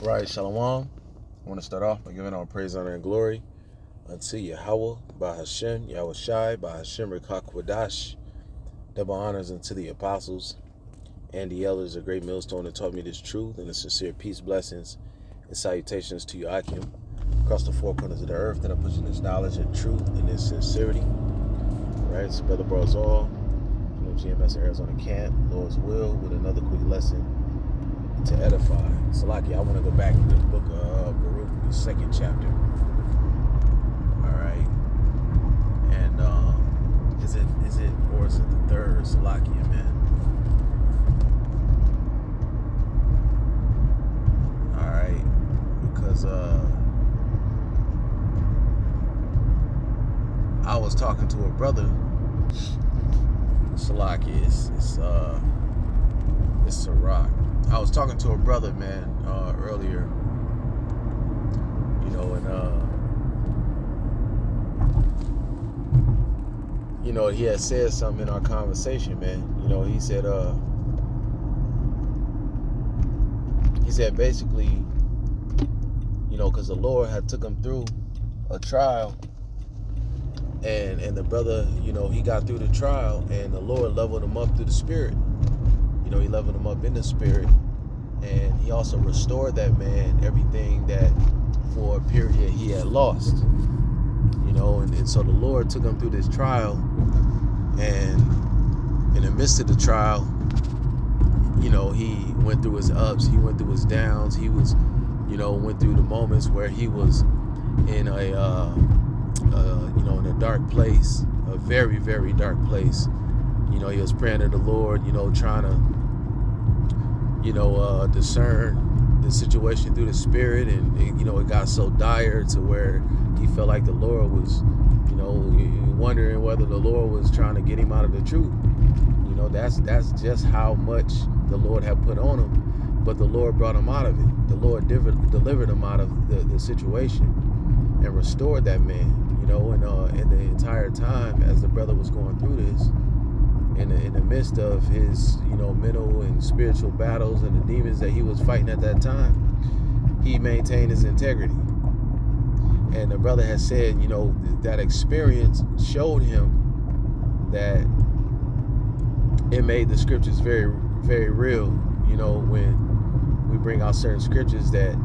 Right, Shalom. I want to start off by giving all praise, honor, and glory unto Yahweh, by Hashem, Yahweh Shai, by Hashem, Rekakwadash. Double honors unto the apostles and the elders, a great millstone that taught me this truth, and the sincere peace, blessings, and salutations to you, Akim, across the four corners of the earth, that are pushing this knowledge and truth and this sincerity. Right, it's Brother Barzal from GMS Arizona Camp, Lord's will, with another quick lesson to edify. Salaki, I want to go back to the book of Baruch, the second chapter. All right, and is it or is it the third? Salaki, man. All right, because I was talking to a brother. Salaki, it's a rock. I was talking to a brother, man, earlier, and he had said something in our conversation, man. He said basically, because the Lord had took him through a trial, and the brother, he got through the trial, and the Lord leveled him up through the spirit. He leveled him up in the spirit, and he also restored that man everything that for a period he had lost. And so the Lord took him through this trial, and in the midst of the trial, he went through his ups, he went through his downs, he was, went through the moments where he was in a in a dark place, a very, very dark place. He was praying to the Lord, trying to, discern the situation through the spirit, and it got so dire to where he felt like the Lord was, wondering whether the Lord was trying to get him out of the truth. That's just how much the Lord had put on him, but the Lord brought him out of it. The Lord delivered him out of the situation and restored that man. And the entire time as the brother was going through this, in the midst of his, mental and spiritual battles and the demons that he was fighting at that time, he maintained his integrity. And the brother has said, that experience showed him that it made the scriptures very, very real. When we bring out certain scriptures, that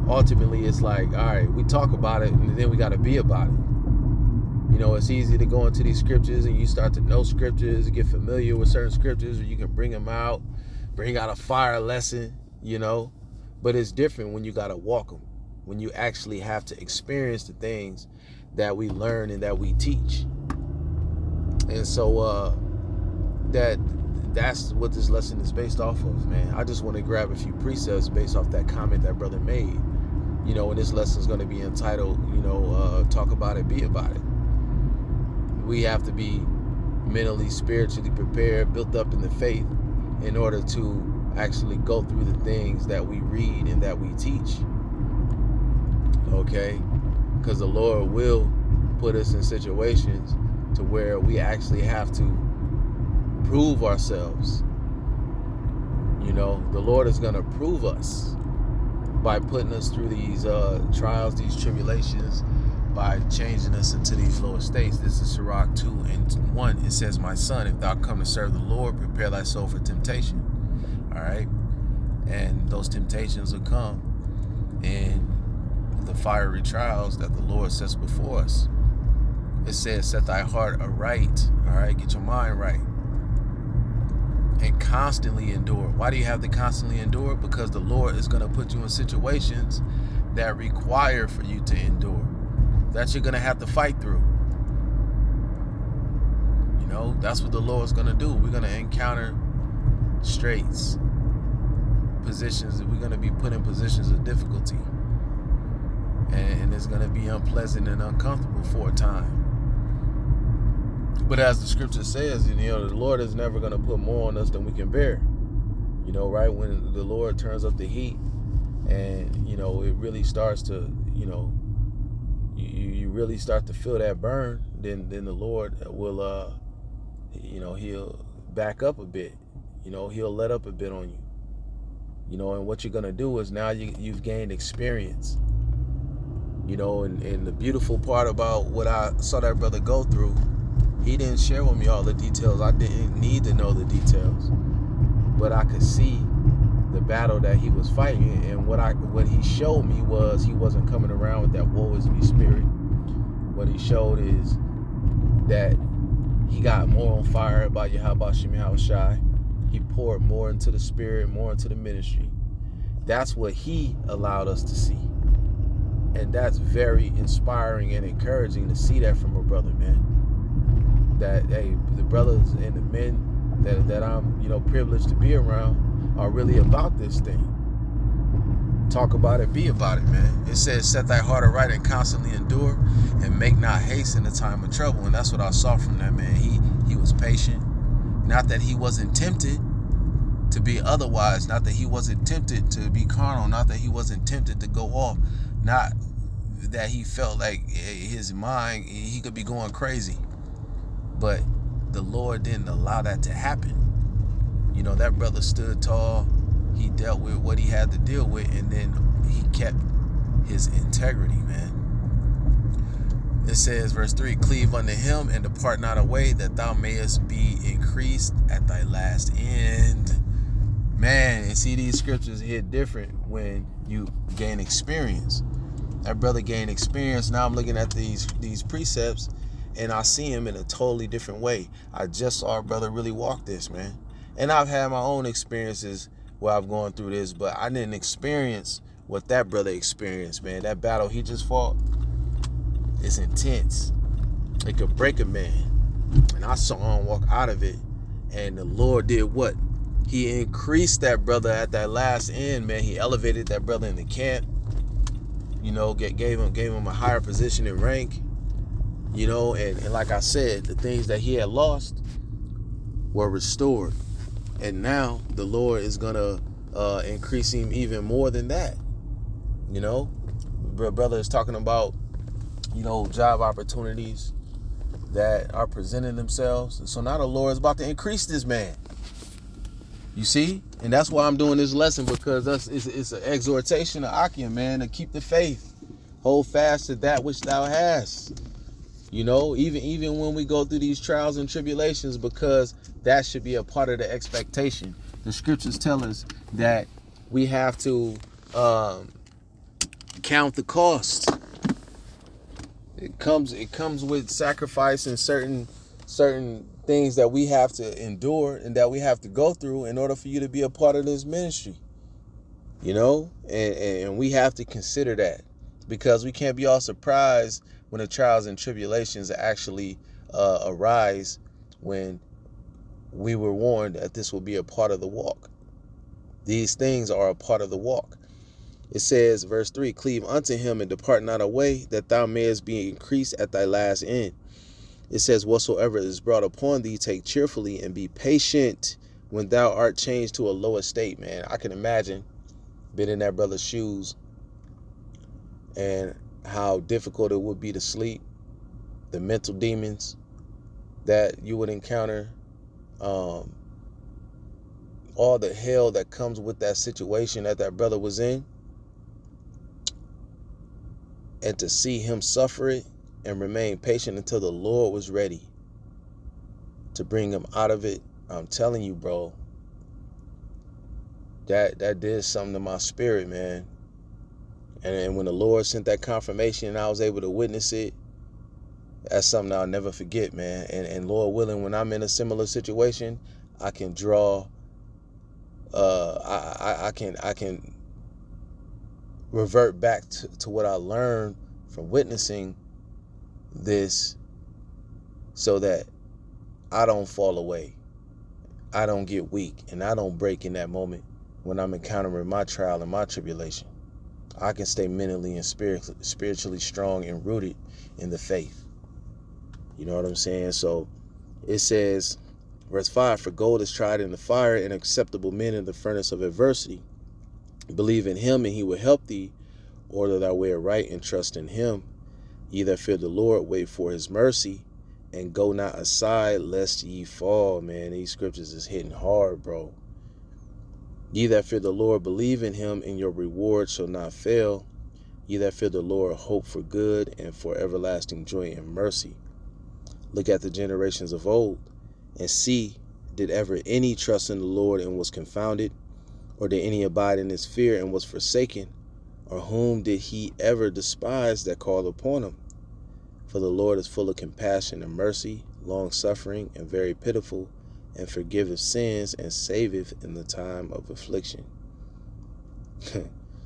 ultimately it's like, all right, we talk about it and then we got to be about it. It's easy to go into these scriptures and you start to know scriptures and get familiar with certain scriptures, or you can bring them out, bring out a fire lesson, but it's different when you got to walk them, when you actually have to experience the things that we learn and that we teach. And so that's what this lesson is based off of, man. I just want to grab a few precepts based off that comment that brother made, and this lesson is going to be entitled, talk about it, be about it. We have to be mentally, spiritually prepared, built up in the faith in order to actually go through the things that we read and that we teach. Okay? Because the Lord will put us in situations to where we actually have to prove ourselves. The Lord is going to prove us by putting us through these trials, these tribulations, by changing us into these lower states. This is Sirach 2:1. It says, "My son, if thou come to serve the Lord, prepare thy soul for temptation." All right? And those temptations will come in the fiery trials that the Lord sets before us. It says, set thy heart aright. All right? Get your mind right. And constantly endure. Why do you have to constantly endure? Because the Lord is going to put you in situations that require for you to endure, that you're going to have to fight through. That's what the Lord's going to do. We're going to encounter straits, positions that we're going to be put in positions of difficulty. And it's going to be unpleasant and uncomfortable for a time. But as the scripture says, the Lord is never going to put more on us than we can bear. Right? When the Lord turns up the heat and, it really starts to, you really start to feel that burn, then the Lord will, he'll back up a bit. He'll let up a bit on you. You know, and what you're going to do is now you've gained experience. You know, and the beautiful part about what I saw that brother go through, he didn't share with me all the details. I didn't need to know the details. But I could see the battle that he was fighting, and what he showed me was he wasn't coming around with that woe is me spirit. What he showed is that he got more on fire about Yahweh Shem Yahushai. He poured more into the spirit, more into the ministry. That's what he allowed us to see. And that's very inspiring and encouraging to see that from a brother, man. That, hey, the brothers and the men that I'm, privileged to be around are really about this thing. Talk about it, be about it, man. It says, set thy heart aright and constantly endure, and make not haste in the time of trouble. And that's what I saw from that man. He was patient. Not that he wasn't tempted to be otherwise. Not that he wasn't tempted to be carnal. Not that he wasn't tempted to go off. Not that he felt like his mind, he could be going crazy. But the Lord didn't allow that to happen. That brother stood tall. He dealt with what he had to deal with, and then he kept his integrity, man. It says, verse 3, cleave unto him and depart not away, that thou mayest be increased at thy last end. Man, and see, these scriptures hit different when you gain experience. That brother gained experience. Now I'm looking at these precepts, and I see him in a totally different way. I just saw a brother really walk this, man. And I've had my own experiences where I've gone through this, but I didn't experience what that brother experienced, man. That battle he just fought is intense. It could break a man. And I saw him walk out of it, and the Lord did what? He increased that brother at that last end, man. He elevated that brother in the camp. Gave him a higher position in rank. And like I said, the things that he had lost were restored. And now the Lord is going to increase him even more than that. Brother is talking about, job opportunities that are presenting themselves. So now the Lord is about to increase this man. You see? And that's why I'm doing this lesson, because it's an exhortation to Akim, man, to keep the faith. Hold fast to that which thou hast. Even when we go through these trials and tribulations, because that should be a part of the expectation. The scriptures tell us that we have to count the cost. It comes with sacrifice and certain things that we have to endure and that we have to go through in order for you to be a part of this ministry. And we have to consider that, because we can't be all surprised when the trials and tribulations actually arise, when we were warned that this will be a part of the walk. These things are a part of the walk. It says, verse 3, cleave unto him and depart not away, that thou mayest be increased at thy last end. It says, whatsoever is brought upon thee, take cheerfully and be patient when thou art changed to a low estate, man. I can imagine being in that brother's shoes and how difficult it would be to sleep, the mental demons that you would encounter, all the hell that comes with that situation that brother was in, and to see him suffer it and remain patient until the Lord was ready to bring him out of it. I'm telling you, bro, that did something to my spirit, man. And when the Lord sent that confirmation and I was able to witness it, that's something I'll never forget, man. And Lord willing, when I'm in a similar situation, I can draw, I can revert back to what I learned from witnessing this, so that I don't fall away, I don't get weak, and I don't break in that moment when I'm encountering my trial and my tribulation. I can stay mentally and spiritually strong and rooted in the faith. You know what I'm saying? So it says, verse 5, for gold is tried in the fire, and acceptable men in the furnace of adversity. Believe in him, and he will help thee. Order thy way aright, and trust in him. Ye that fear the Lord, wait for his mercy, and go not aside lest ye fall. Man, these scriptures is hitting hard, bro. Ye that fear the Lord, believe in him, and your reward shall not fail. Ye that fear the Lord, hope for good and for everlasting joy and mercy. Look at the generations of old, and see, did ever any trust in the Lord and was confounded? Or did any abide in his fear and was forsaken? Or whom did he ever despise that called upon him? For the Lord is full of compassion and mercy, long-suffering, and very pitiful, and forgiveth sins, and saveth in the time of affliction.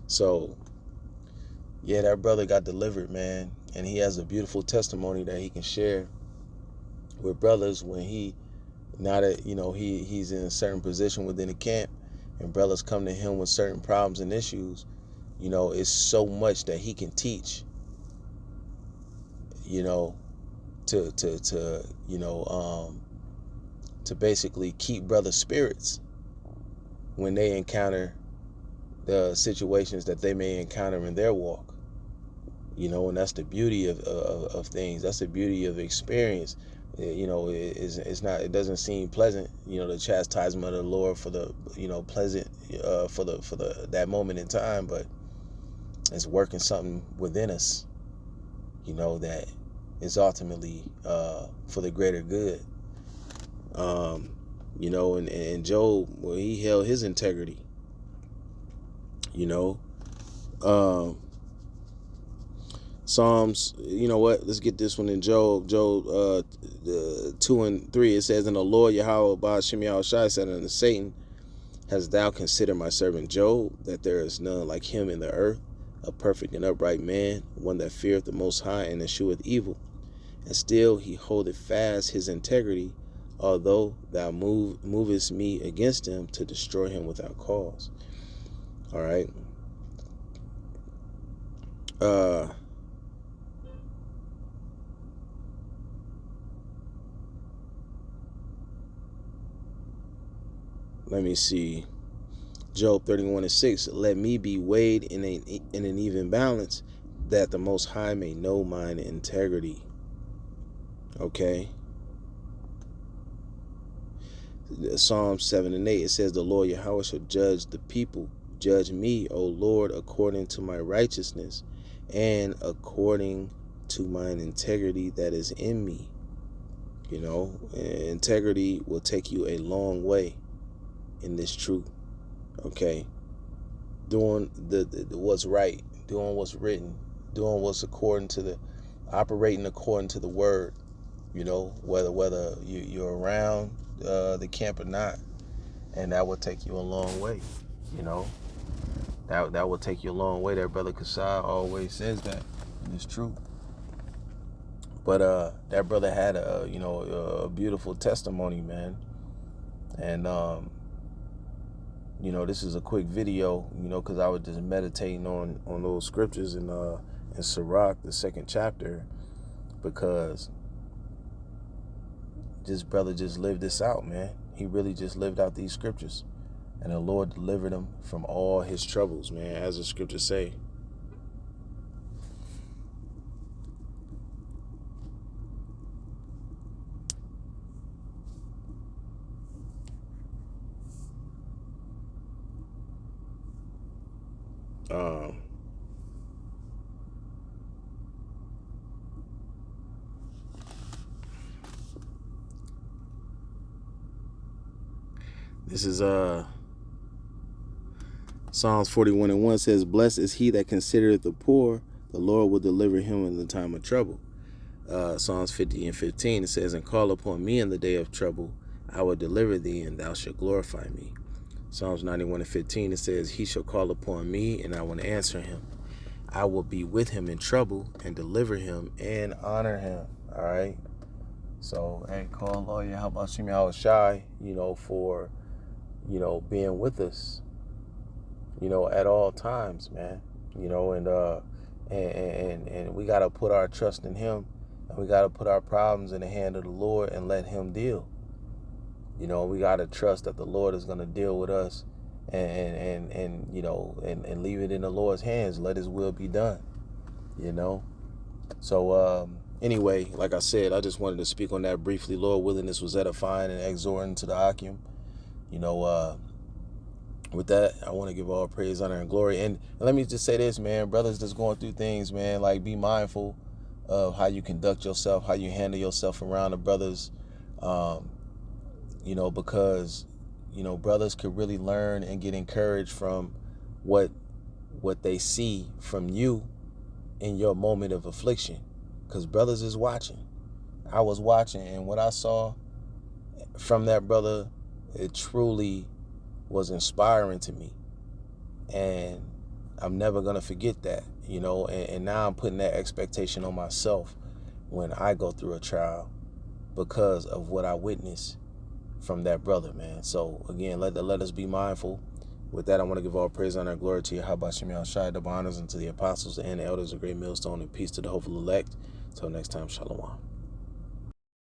So, yeah, that brother got delivered, man. And he has a beautiful testimony that he can share with brothers when he's in a certain position within the camp, and brothers come to him with certain problems and issues. It's so much that he can teach, to basically keep brothers' spirits when they encounter the situations that they may encounter in their walk. And that's the beauty of things. That's the beauty of experience. It doesn't seem pleasant, the chastisement of the Lord for the, pleasant, for that moment in time, but it's working something within us, that is ultimately for the greater good. And Job, well, he held his integrity, Psalms, let's get this one in Job 2:3. It says, "And the Lord Yahweh Ba'ashem Yahushai said unto Satan, Hast thou considered my servant Job, that there is none like him in the earth, a perfect and upright man, one that feareth the Most High and escheweth evil? And still he holdeth fast his integrity, although thou movest me against him to destroy him without cause." All right. Let me see. Job 31:6. "Let me be weighed in an even balance, that the Most High may know mine integrity." Okay. Psalm 7:8. It says, "The Lord Yahweh shall judge the people. Judge me, O Lord, according to my righteousness, and according to mine integrity that is in me." Integrity will take you a long way in this truth. Okay. Doing what's right, doing what's written, doing what's operating according to the word, whether you're around the camp or not. And that will take you a long way, that will take you a long way. That brother Kasai always says that, and it's true. But that brother had a beautiful testimony, man. And this is a quick video, because I was just meditating on those scriptures in Sirach, the 2nd chapter, because this brother just lived this out, man. He really just lived out these scriptures, and the Lord delivered him from all his troubles, man, as the scriptures say. This is Psalms 41:1 says, "Blessed is he that considereth the poor, the Lord will deliver him in the time of trouble." Psalms 50:15, it says, "And call upon me in the day of trouble, I will deliver thee, and thou shalt glorify me." Psalms 91:15, it says, "He shall call upon me, and I will answer him. I will be with him in trouble, and deliver him, and honor him." All right. So, hey, call Lord Yahweh Yahushai, for being with us, at all times, man. And we gotta put our trust in him, and we gotta put our problems in the hand of the Lord and let him deal. We gotta trust that the Lord is gonna deal with us, and leave it in the Lord's hands. Let his will be done. So anyway, like I said, I just wanted to speak on that briefly. Lord willing, this was edifying and exhorting to the Akim. With that, I want to give all praise, honor, and glory. And let me just say this, man, brothers that's going through things, man, like, be mindful of how you conduct yourself, how you handle yourself around the brothers, because, brothers could really learn and get encouraged from what they see from you in your moment of affliction, because brothers is watching. I was watching, and what I saw from that brother, it truly was inspiring to me, and I'm never gonna forget that, and now I'm putting that expectation on myself when I go through a trial because of what I witnessed from that brother, man. So again, let us be mindful. With that, I want to give all praise, honor, and glory to you. How about Shemi Shai, double honors unto the apostles and the elders of Great Millstone, and peace to the hopeful elect. Till next time, shalom.